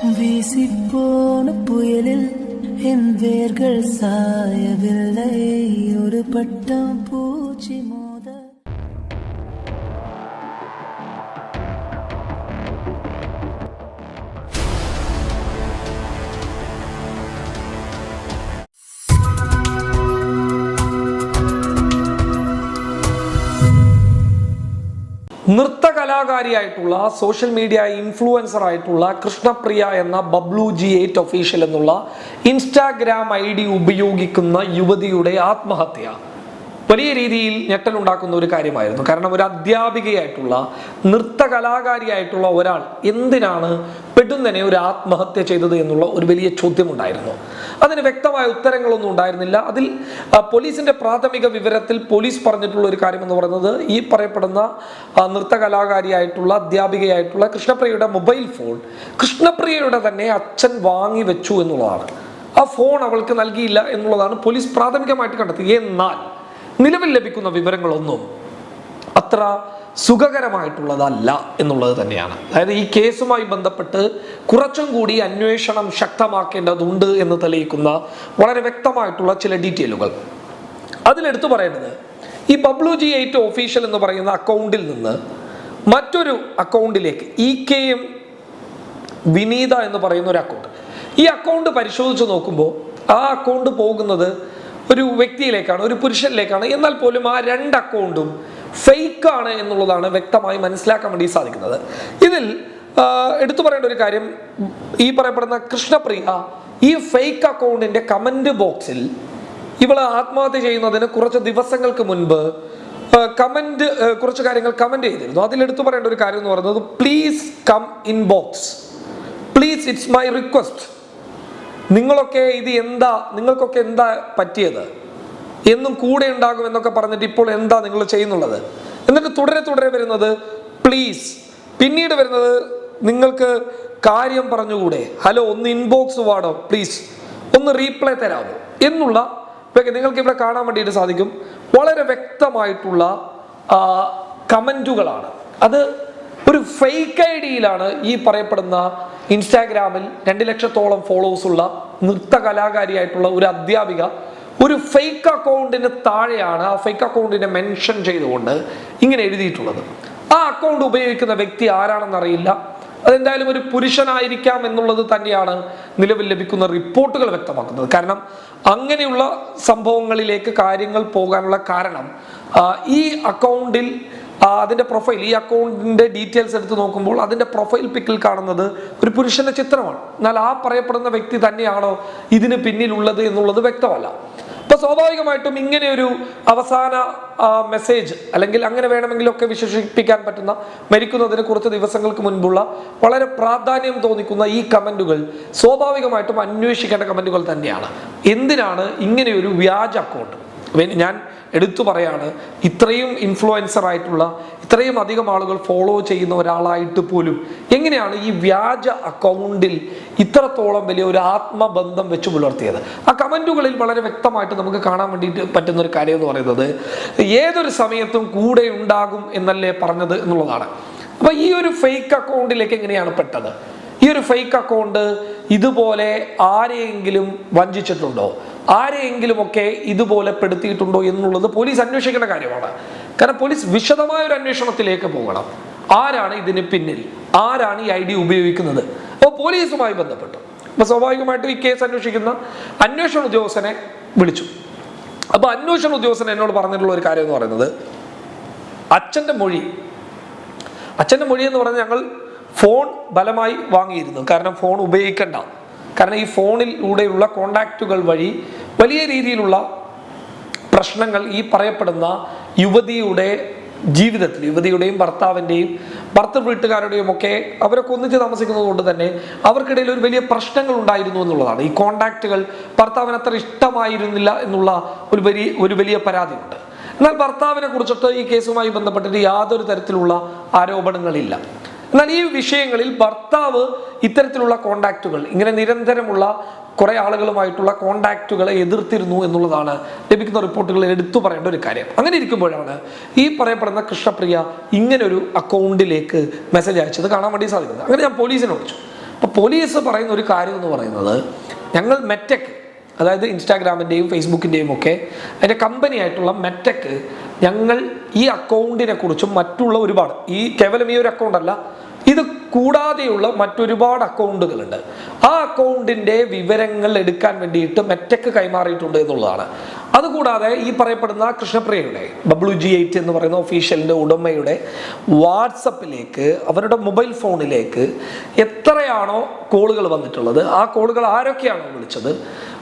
வீசிப்போன புயலில் என் வேர்கள் சாயவில்லை ஒரு பட்டம் பூச்சி மோத നൃത്തകലാകാരിയായിട്ടുള്ള സോഷ്യൽ മീഡിയ ഇൻഫ്ലുവൻസർ ആയിട്ടുള്ള കൃഷ്ണപ്രിയ എന്ന BubluG8 ഒഫീഷ്യൽ എന്നുള്ള ഇൻസ്റ്റാഗ്രാം ID ഉപയോഗിക്കുന്ന യുവതിയുടെ ആത്മഹത്യ വലിയ രീതിയിൽ ഞെട്ടലുണ്ടാക്കുന്ന ഒരു കാര്യമായിരുന്നു. കാരണം ഒരു അധ്യാപികയായിട്ടുള്ള നൃത്തകലാകാരിയായിട്ടുള്ള ഒരാൾ എന്തിനാണ് പെട്ടെന്ന് ഒരു ആത്മഹത്യ ചെയ്തത് എന്നുള്ള ഒരു വലിയ ചോദ്യമുണ്ടായിരുന്നു. അതിന് വ്യക്തമായ ഉത്തരങ്ങളൊന്നും ഉണ്ടായിരുന്നില്ല. അതിൽ പോലീസിന്റെ പ്രാഥമിക വിവരത്തിൽ പോലീസ് പറഞ്ഞിട്ടുള്ള ഒരു കാര്യം എന്ന് പറയുന്നത് ഈ പറയപ്പെടുന്ന നൃത്തകലാകാരിയായിട്ടുള്ള അധ്യാപികയായിട്ടുള്ള കൃഷ്ണപ്രിയയുടെ മൊബൈൽ ഫോൺ കൃഷ്ണപ്രിയയുടെ തന്നെ അച്ഛൻ വാങ്ങി വെച്ചു എന്നുള്ളതാണ്. ആ ഫോൺ അവൾക്ക് നൽകിയില്ല എന്നുള്ളതാണ് പോലീസ് പ്രാഥമികമായിട്ട് കണ്ടെത്തിയത്. എന്നാൽ നിലവിൽ ലഭിക്കുന്ന വിവരങ്ങളൊന്നും അത്ര സുഖകരമായിട്ടുള്ളതല്ല എന്നുള്ളത് തന്നെയാണ്. അതായത് ഈ കേസുമായി ബന്ധപ്പെട്ട് കുറച്ചും കൂടി അന്വേഷണം ശക്തമാക്കേണ്ടതുണ്ട് എന്ന് തെളിയിക്കുന്ന വളരെ വ്യക്തമായിട്ടുള്ള ചില ഡീറ്റെയിലുകൾ അതിലെടുത്തു പറയേണ്ടത്, ഈ BubluG8 ഒഫീഷ്യൽ എന്ന് പറയുന്ന അക്കൗണ്ടിൽ നിന്ന് മറ്റൊരു അക്കൗണ്ടിലേക്ക് EKM വിനീത എന്ന് പറയുന്ന ഒരു അക്കൗണ്ട്, ഈ അക്കൗണ്ട് പരിശോധിച്ച് നോക്കുമ്പോൾ ആ അക്കൗണ്ട് പോകുന്നത് ഒരു വ്യക്തിയിലേക്കാണ്, ഒരു പുരുഷനിലേക്കാണ്. എന്നാൽ പോലും ആ രണ്ട് അക്കൗണ്ടും ഫേക്കാണ് എന്നുള്ളതാണ് വ്യക്തമായി മനസ്സിലാക്കാൻ വേണ്ടി സാധിക്കുന്നത്. ഇതിൽ എടുത്തു പറയേണ്ട ഒരു കാര്യം, ഈ പറയപ്പെടുന്ന കൃഷ്ണപ്രിയ ഈ ഫേക്ക് അക്കൗണ്ടിന്റെ കമന്റ് ബോക്സിൽ ഇവള് ആത്മഹത്യ ചെയ്യുന്നതിന് കുറച്ച് ദിവസങ്ങൾക്ക് മുൻപ് കുറച്ച് കാര്യങ്ങൾ കമന്റ് ചെയ്തിരുന്നു. അതിൽ എടുത്തു പറയേണ്ട ഒരു കാര്യം എന്ന് പറയുന്നത്, please come inbox, please it's my request, നിങ്ങൾക്കൊക്കെ എന്താ പറ്റിയത് എന്നും കൂടെ ഉണ്ടാകും എന്നൊക്കെ പറഞ്ഞിട്ട് ഇപ്പോൾ എന്താ നിങ്ങൾ ചെയ്യുന്നുള്ളത്. എന്നിട്ട് തുടരെ വരുന്നത് പ്ലീസ്, പിന്നീട് വരുന്നത് നിങ്ങൾക്ക് കാര്യം പറഞ്ഞുകൂടെ, ഹലോ ഒന്ന് ഇൻബോക്സ് വാടോ പ്ലീസ്, ഒന്ന് റീപ്ലൈ തരാമോ എന്നുള്ള നിങ്ങൾക്ക് ഇവിടെ കാണാൻ വേണ്ടിയിട്ട് സാധിക്കും. വളരെ വ്യക്തമായിട്ടുള്ള കമന്റുകളാണ്. അത് ഒരു ഫേക്ക് ഐഡിയിലാണ് ഈ പറയപ്പെടുന്ന ഇൻസ്റ്റാഗ്രാമിൽ 2 ലക്ഷത്തോളം ഫോളോവേഴ്സ് ഉള്ള നൃത്തകലാകാരിയായിട്ടുള്ള ഒരു അധ്യാപിക ഒരു ഫേക്ക് അക്കൗണ്ടിന് താഴെയാണ് ആ ഫേക്ക് അക്കൗണ്ടിനെ മെൻഷൻ ചെയ്തുകൊണ്ട് ഇങ്ങനെ എഴുതിയിട്ടുള്ളത്. ആ അക്കൗണ്ട് ഉപയോഗിക്കുന്ന വ്യക്തി ആരാണെന്ന് അറിയില്ല. അതെന്തായാലും ഒരു പുരുഷനായിരിക്കാം എന്നുള്ളത് തന്നെയാണ് നിലവിൽ ലഭിക്കുന്ന റിപ്പോർട്ടുകൾ വ്യക്തമാക്കുന്നത്. കാരണം അങ്ങനെയുള്ള സംഭവങ്ങളിലേക്ക് കാര്യങ്ങൾ പോകാനുള്ള കാരണം ഈ അക്കൗണ്ടിൽ അതിന്റെ പ്രൊഫൈൽ, ഈ അക്കൗണ്ടിന്റെ ഡീറ്റെയിൽസ് എടുത്ത് നോക്കുമ്പോൾ അതിന്റെ പ്രൊഫൈൽ പിക്കിൽ കാണുന്നത് ഒരു പുരുഷന്റെ ചിത്രമാണ്. എന്നാൽ ആ പറയപ്പെടുന്ന വ്യക്തി തന്നെയാണോ ഇതിന് പിന്നിലുള്ളത് എന്നുള്ളത് വ്യക്തമല്ല. അപ്പൊ സ്വാഭാവികമായിട്ടും ഇങ്ങനെ ഒരു അവസാന മെസ്സേജ്, അല്ലെങ്കിൽ അങ്ങനെ വേണമെങ്കിലൊക്കെ വിശേഷിപ്പിക്കാൻ പറ്റുന്ന, മരിക്കുന്നതിന് കുറച്ച് ദിവസങ്ങൾക്ക് മുൻപുള്ള വളരെ പ്രാധാന്യം തോന്നിക്കുന്ന ഈ കമന്റുകൾ സ്വാഭാവികമായിട്ടും അന്വേഷിക്കേണ്ട കമന്റുകൾ തന്നെയാണ്. എന്തിനാണ് ഇങ്ങനെയൊരു വ്യാജ അക്കൗണ്ട്? ഞാൻ എടുത്തു പറയാണ്, ഇത്രയും ഇൻഫ്ലുവൻസർ ആയിട്ടുള്ള, ഇത്രയും അധികം ആളുകൾ ഫോളോ ചെയ്യുന്ന ഒരാളായിട്ട് പോലും എങ്ങനെയാണ് ഈ വ്യാജ അക്കൗണ്ടിൽ ഇത്രത്തോളം വലിയ ഒരു ആത്മബന്ധം വെച്ച് പുലർത്തിയത്? ആ കമന്റുകളിൽ വളരെ വ്യക്തമായിട്ട് നമുക്ക് കാണാൻ വേണ്ടിയിട്ട് പറ്റുന്ന ഒരു കാര്യം എന്ന് പറയുന്നത്, ഏതൊരു സമയത്തും കൂടെ ഉണ്ടാകും എന്നല്ലേ പറഞ്ഞത് എന്നുള്ളതാണ്. അപ്പൊ ഈ ഒരു ഫേക്ക് അക്കൗണ്ടിലേക്ക് എങ്ങനെയാണ് പെട്ടത്? ഈ ഒരു ഫേക്ക് അക്കൗണ്ട് ഇതുപോലെ ആരെയെങ്കിലും വഞ്ചിച്ചിട്ടുണ്ടോ, ആരെയെങ്കിലുമൊക്കെ ഇതുപോലെ പെടുത്തിയിട്ടുണ്ടോ എന്നുള്ളത് പോലീസ് അന്വേഷിക്കേണ്ട കാര്യമാണ്. കാരണം പോലീസ് വിശദമായ ഒരു അന്വേഷണത്തിലേക്ക് പോകണം. ആരാണ് ഇതിന് പിന്നിൽ, ആരാണ് ഈ ID ഉപയോഗിക്കുന്നത്? അപ്പോൾ പോലീസുമായി ബന്ധപ്പെട്ടു. അപ്പൊ സ്വാഭാവികമായിട്ടും ഈ കേസ് അന്വേഷിക്കുന്ന അന്വേഷണ ഉദ്യോഗസ്ഥനെ വിളിച്ചു. അപ്പൊ അന്വേഷണ ഉദ്യോഗസ്ഥൻ എന്നോട് പറഞ്ഞിട്ടുള്ള ഒരു കാര്യം എന്ന് പറയുന്നത്, അച്ഛന്റെ മൊഴി എന്ന് പറഞ്ഞാൽ ഞങ്ങൾ ഫോൺ ബലമായി വാങ്ങിയിരുന്നു. കാരണം ഫോൺ ഉപയോഗിക്കണ്ട, കാരണം ഈ ഫോണിലൂടെയുള്ള കോണ്ടാക്റ്റുകൾ വഴി വലിയ രീതിയിലുള്ള പ്രശ്നങ്ങൾ ഈ പറയപ്പെടുന്ന യുവതിയുടെ ജീവിതത്തിൽ, യുവതിയുടെയും ഭർത്താവിൻ്റെയും ഭർത്തൃ വീട്ടുകാരുടെയും ഒക്കെ, അവരൊക്കെ ഒന്നിച്ച് താമസിക്കുന്നത് കൊണ്ട് തന്നെ അവർക്കിടയിൽ ഒരു വലിയ പ്രശ്നങ്ങൾ ഉണ്ടായിരുന്നു എന്നുള്ളതാണ്. ഈ കോണ്ടാക്റ്റുകൾ ഭർത്താവിന് അത്ര ഇഷ്ടമായിരുന്നില്ല എന്നുള്ള ഒരു വലിയ പരാതിയുണ്ട്. എന്നാൽ ഭർത്താവിനെ കുറിച്ചിട്ട് ഈ കേസുമായി ബന്ധപ്പെട്ടിട്ട് യാതൊരു തരത്തിലുള്ള ആരോപണങ്ങളില്ല. എന്നാൽ ഈ വിഷയങ്ങളിൽ ഭർത്താവ് ഇത്തരത്തിലുള്ള കോണ്ടാക്റ്റുകൾ, ഇങ്ങനെ നിരന്തരമുള്ള കുറെ ആളുകളുമായിട്ടുള്ള കോണ്ടാക്റ്റുകളെ എതിർത്തിരുന്നു എന്നുള്ളതാണ് ലഭിക്കുന്ന റിപ്പോർട്ടുകളിൽ എടുത്തു പറയേണ്ട ഒരു കാര്യം. അങ്ങനെ ഇരിക്കുമ്പോഴാണ് ഈ പറയപ്പെടുന്ന കൃഷ്ണപ്രിയ ഇങ്ങനെ ഒരു അക്കൗണ്ടിലേക്ക് മെസ്സേജ് അയച്ചത് കാണാൻ വേണ്ടി സാധിക്കുന്നത്. അങ്ങനെ ഞാൻ പോലീസിനെ വിളിച്ചു. അപ്പോൾ പോലീസ് പറയുന്ന ഒരു കാര്യം എന്ന് പറയുന്നത്, ഞങ്ങൾ മെറ്റെക്, അതായത് ഇൻസ്റ്റാഗ്രാമിൻ്റെയും ഫേസ്ബുക്കിൻ്റെയും ഒക്കെ അതിൻ്റെ കമ്പനി ആയിട്ടുള്ള മെറ്റെക്, ഞങ്ങൾ ഈ അക്കൗണ്ടിനെ കുറിച്ചും മറ്റുള്ള ഒരുപാട്, കേവലം ഈ ഒരു അക്കൗണ്ട് അല്ല, ഇത് കൂടാതെയുള്ള മറ്റൊരുപാട് അക്കൗണ്ടുകളുണ്ട്, ആ അക്കൗണ്ടിൻ്റെ വിവരങ്ങൾ എടുക്കാൻ വേണ്ടിയിട്ട് മെറ്റെക് കൈമാറിയിട്ടുണ്ട് എന്നുള്ളതാണ്. അതുകൂടാതെ ഈ പറയപ്പെടുന്ന കൃഷ്ണപ്രിയയുടെ WG8 എന്ന് പറയുന്ന ഒഫീഷ്യലിൻ്റെ ഉടമയുടെ വാട്സപ്പിലേക്ക്, അവരുടെ മൊബൈൽ ഫോണിലേക്ക് എത്രയാണോ കോളുകൾ വന്നിട്ടുള്ളത്, ആ കോളുകൾ ആരൊക്കെയാണോ വിളിച്ചത്,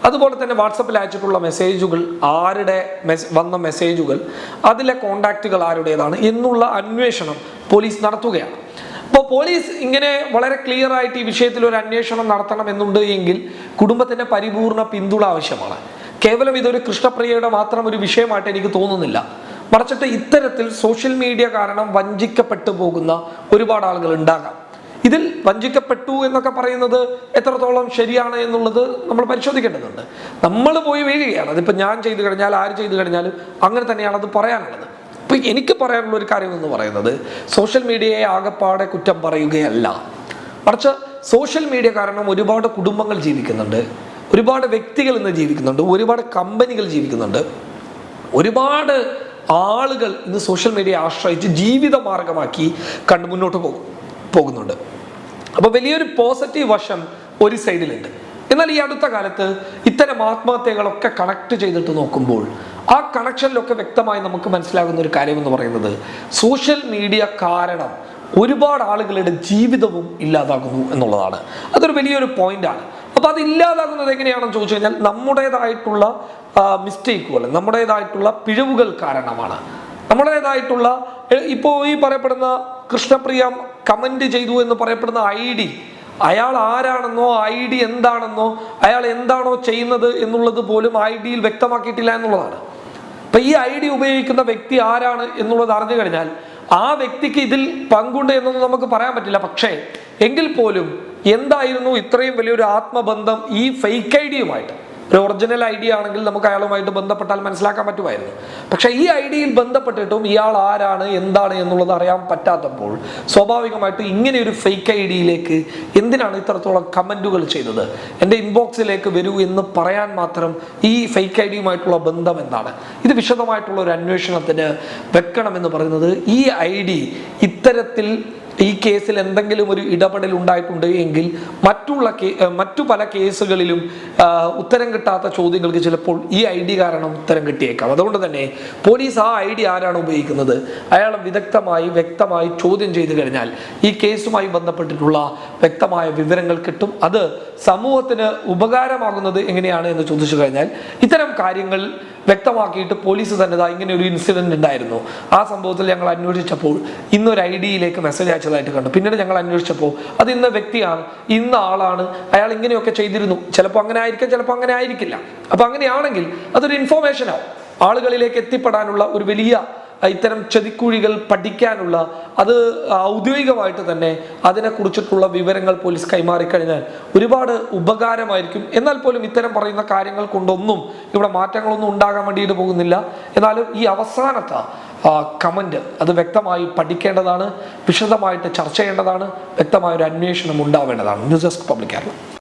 അതുപോലെ തന്നെ വാട്സപ്പിൽ അയച്ചിട്ടുള്ള മെസ്സേജുകൾ, ആരുടെ വന്ന മെസ്സേജുകൾ, അതിലെ കോണ്ടാക്റ്റുകൾ ആരുടേതാണ് എന്നുള്ള അന്വേഷണം പോലീസ് നടത്തുകയാണ്. അപ്പോൾ പോലീസ് ഇങ്ങനെ വളരെ ക്ലിയർ ആയിട്ട് ഈ വിഷയത്തിൽ ഒരു അന്വേഷണം നടത്തണം എന്നുണ്ട് എങ്കിൽ കുടുംബത്തിൻ്റെ പരിപൂർണ പിന്തുണ ആവശ്യമാണ്. കേവലം ഇതൊരു കൃഷ്ണപ്രിയയുടെ മാത്രം ഒരു വിഷയമായിട്ട് എനിക്ക് തോന്നുന്നില്ല. മറിച്ചിട്ട് ഇത്തരത്തിൽ സോഷ്യൽ മീഡിയ കാരണം വഞ്ചിക്കപ്പെട്ടു പോകുന്ന ഒരുപാട് ആളുകൾ ഉണ്ടാകാം. ഇതിൽ വഞ്ചിക്കപ്പെട്ടു എന്നൊക്കെ പറയുന്നത് എത്രത്തോളം ശരിയാണ് എന്നുള്ളത് നമ്മൾ പരിശോധിക്കേണ്ടതുണ്ട്. നമ്മൾ പോയി വീഴുകയാണ്. അതിപ്പോൾ ഞാൻ ചെയ്തു കഴിഞ്ഞാൽ, ആര് ചെയ്തു കഴിഞ്ഞാലും അങ്ങനെ തന്നെയാണ് അത് പറയാനുള്ളത്. ഇപ്പം എനിക്ക് പറയാനുള്ള ഒരു കാര്യം എന്ന് പറയുന്നത്, സോഷ്യൽ മീഡിയയെ ആകെപ്പാടെ കുറ്റം പറയുകയല്ല, മറിച്ച് സോഷ്യൽ മീഡിയ കാരണം ഒരുപാട് കുടുംബങ്ങൾ ജീവിക്കുന്നുണ്ട്, ഒരുപാട് വ്യക്തികൾ ഇന്ന് ജീവിക്കുന്നുണ്ട്, ഒരുപാട് കമ്പനികൾ ജീവിക്കുന്നുണ്ട്, ഒരുപാട് ആളുകൾ ഇന്ന് സോഷ്യൽ മീഡിയയെ ആശ്രയിച്ച് ജീവിത മാർഗമാക്കി കണ്ട് മുന്നോട്ട് പോകുന്നുണ്ട്. അപ്പോൾ വലിയൊരു പോസിറ്റീവ് വശം ഒരു സൈഡിലുണ്ട്. എന്നാൽ ഈ അടുത്ത കാലത്ത് ഇത്തരം ആത്മഹത്യകളൊക്കെ കണക്ട് ചെയ്തിട്ട് നോക്കുമ്പോൾ ആ കണക്ഷനിലൊക്കെ വ്യക്തമായി നമുക്ക് മനസ്സിലാകുന്ന ഒരു കാര്യം എന്ന് പറയുന്നത്, സോഷ്യൽ മീഡിയ കാരണം ഒരുപാട് ആളുകളുടെ ജീവിതവും ഇല്ലാതാകുന്നു എന്നുള്ളതാണ്. അതൊരു വലിയൊരു പോയിന്റാണ്. അപ്പോൾ അത് ഇല്ലാതാകുന്നത് എങ്ങനെയാണെന്ന് ചോദിച്ചു കഴിഞ്ഞാൽ, നമ്മുടേതായിട്ടുള്ള മിസ്റ്റേക്കുകൾ, നമ്മുടേതായിട്ടുള്ള പിഴവുകൾ കാരണമാണ്. നമ്മുടേതായിട്ടുള്ള ഇപ്പോൾ ഈ പറയപ്പെടുന്ന കൃഷ്ണപ്രിയ കമന്റ് ചെയ്തു എന്ന് പറയപ്പെടുന്ന ID, അയാൾ ആരാണെന്നോ ID എന്താണെന്നോ അയാൾ എന്താണോ ചെയ്യുന്നത് എന്നുള്ളത് പോലും ID-യിൽ വ്യക്തമാക്കിയിട്ടില്ല എന്നുള്ളതാണ്. അപ്പൊ ഈ ID ഉപയോഗിക്കുന്ന വ്യക്തി ആരാണ് എന്നുള്ളത് അറിഞ്ഞു കഴിഞ്ഞാൽ ആ വ്യക്തിക്ക് ഇതിൽ പങ്കുണ്ട് എന്നൊന്നും നമുക്ക് പറയാൻ പറ്റില്ല. പക്ഷേ എങ്കിൽ പോലും എന്തായിരുന്നു ഇത്രയും വലിയൊരു ആത്മബന്ധം ഈ ഫേക്ക് ID-യുമായിട്ട്? ഒരു ഒറിജിനൽ ID ആണെങ്കിൽ നമുക്ക് അയാളുമായിട്ട് ബന്ധപ്പെട്ടാൽ മനസ്സിലാക്കാൻ പറ്റുമായിരുന്നു. പക്ഷെ ഈ ID-യിൽ ബന്ധപ്പെട്ടിട്ടും ഇയാൾ ആരാണ്, എന്താണ് എന്നുള്ളത് അറിയാൻ പറ്റാത്തപ്പോൾ സ്വാഭാവികമായിട്ട് ഇങ്ങനെ ഒരു ഫേക്ക് ID-യിലേക്ക് എന്തിനാണ് ഇത്രത്തോളം കമന്റുകൾ ചെയ്തത്, എൻ്റെ ഇൻബോക്സിലേക്ക് വരൂ എന്ന് പറയാൻ മാത്രം ഈ ഫേക്ക് ID-യുമായിട്ടുള്ള ബന്ധം എന്താണ്? ഇത് വിശദമായിട്ടുള്ള ഒരു അന്വേഷണത്തിന് വെക്കണമെന്ന് പറയുന്നത്, ഈ ID ഇത്തരത്തിൽ ഈ കേസിൽ എന്തെങ്കിലും ഒരു ഇടപെടൽ ഉണ്ടായിട്ടുണ്ട് എങ്കിൽ മറ്റു പല കേസുകളിലും ഉത്തരം കിട്ടാത്ത ചോദ്യങ്ങൾക്ക് ചിലപ്പോൾ ഈ ID കാരണം ഉത്തരം കിട്ടിയേക്കാം. അതുകൊണ്ട് തന്നെ പോലീസ് ആ ID ആരാണ് ഉപയോഗിക്കുന്നത്, അയാൾ വ്യക്തമായി ചോദ്യം ചെയ്തു കഴിഞ്ഞാൽ ഈ കേസുമായി ബന്ധപ്പെട്ടിട്ടുള്ള വ്യക്തമായ വിവരങ്ങൾ കിട്ടും. അത് സമൂഹത്തിന് ഉപകാരമാകുന്നത് എങ്ങനെയാണ് എന്ന് ചോദിച്ചു കഴിഞ്ഞാൽ, ഇത്തരം കാര്യങ്ങൾ വ്യക്തമാക്കിയിട്ട് പോലീസ് തന്നെ ഇങ്ങനെ ഒരു ഇൻസിഡന്റ് ഉണ്ടായിരുന്നു, ആ സംഭവത്തിൽ ഞങ്ങൾ അന്വേഷിച്ചപ്പോൾ ഇന്നൊരു ID-യിലേക്ക് മെസ്സേജ് അയച്ചതായിട്ട് കണ്ടു, പിന്നീട് ഞങ്ങൾ അന്വേഷിച്ചപ്പോൾ അത് ഇന്ന വ്യക്തിയാണ്, ഇന്ന ആളാണ്, അയാൾ ഇങ്ങനെയൊക്കെ ചെയ്തിരുന്നു, ചിലപ്പോൾ അങ്ങനെ ആയിരിക്കാം, ചിലപ്പോൾ അങ്ങനെ ആയിരിക്കില്ല. അപ്പൊ അങ്ങനെയാണെങ്കിൽ അതൊരു ഇൻഫോർമേഷൻ ആവും, ആളുകളിലേക്ക് എത്തിപ്പെടാനുള്ള ഒരു വലിയ ഇത്തരം ചതിക്കുഴികൾ പഠിക്കാനുള്ള, അത് ഔദ്യോഗികമായിട്ട് തന്നെ അതിനെക്കുറിച്ചിട്ടുള്ള വിവരങ്ങൾ പോലീസ് കൈമാറിക്കഴിഞ്ഞാൽ ഒരുപാട് ഉപകാരമായിരിക്കും. എന്നാൽ പോലും ഇത്തരം പറയുന്ന കാര്യങ്ങൾ കൊണ്ടൊന്നും ഇവിടെ മാറ്റങ്ങളൊന്നും ഉണ്ടാകാൻ വേണ്ടിയിട്ട് പോകുന്നില്ല. എന്നാലും ഈ അവസാനത്തെ കമന്റ് അത് വ്യക്തമായി പഠിക്കേണ്ടതാണ്, വിശദമായിട്ട് ചർച്ച ചെയ്യേണ്ടതാണ്, വ്യക്തമായൊരു അന്വേഷണം ഉണ്ടാവേണ്ടതാണ്. News desk public Kerala.